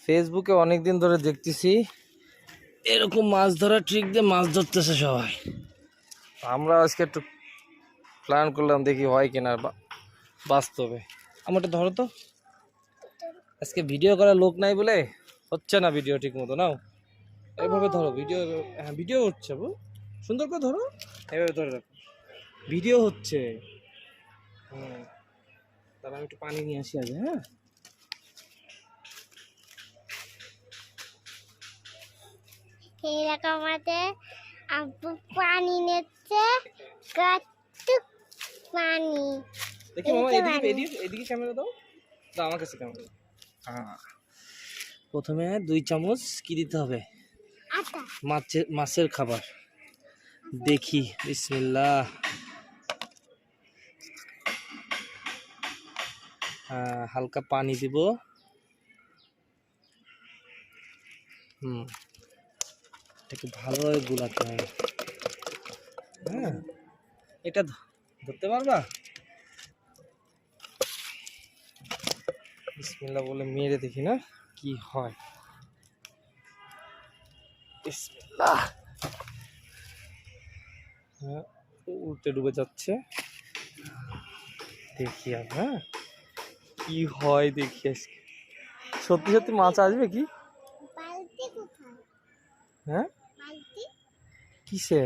ফেসবুকে অনেক দিন ধরে দেখতেছি এরকম মাছ ধরার ট্রিক দিয়ে মাছ ধরতেছে সবাই। আমরা আজকে একটু প্ল্যান করলাম, দেখি হয় কিনা বাস্তবে। আমারটা ধরো তো, আজকে ভিডিও করার লোক নাই বলে হচ্ছে না ভিডিও ঠিক মতো। নাও এভাবে ধরো, ভিডিও। হ্যাঁ, ভিডিও হচ্ছে, সুন্দর করে ধরো, এভাবে ধরে রাখো, ভিডিও হচ্ছে। তাহলে আমি একটু পানি নিয়ে আসি আগে। হ্যাঁ, এরকম আমাদের আব্বু পানি নিচ্ছে, কত পানি। দেখি মামা, এদিকে এদিকে এদিকে ক্যামেরা দাও, দাও আমার কাছে ক্যামেরা। হ্যাঁ, প্রথমে 2 চামচ কি দিতে হবে? আটা। মাছের খাবার। দেখি, বিসমিল্লাহ। হালকা পানি দিব। একটু ভালোভাবে গুলাতে হবে। হ্যাঁ, এটা ধরতে পারবা? বিসমিল্লাহ বলে মেরে দেখি না কি হয়। বিসমিল্লাহ। হ্যাঁ, উল্টে ডুবে যাচ্ছে। দেখি আর, হ্যাঁ কি হয় দেখি আজকে। সত্যি সত্যি মাছ আসবে কি? বালতি কোথায়? হ্যাঁ, বালতি কিসে?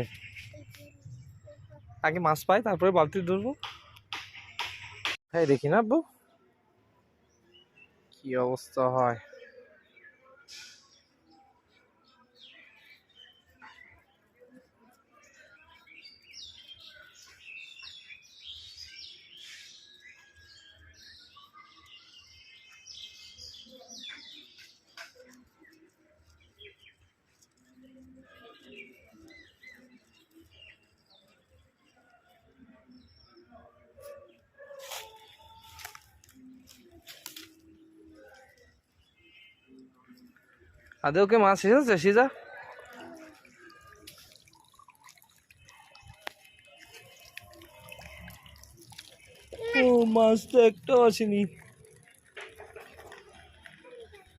আগে মাছ পাই, তারপরে বালতি ধরবো। হ্যাঁ, দেখি না আব্বু কি অবস্থা হয়। আদেও কে মাছ এসেছে সিজা? ও, মাছ তো একটা আসেনি।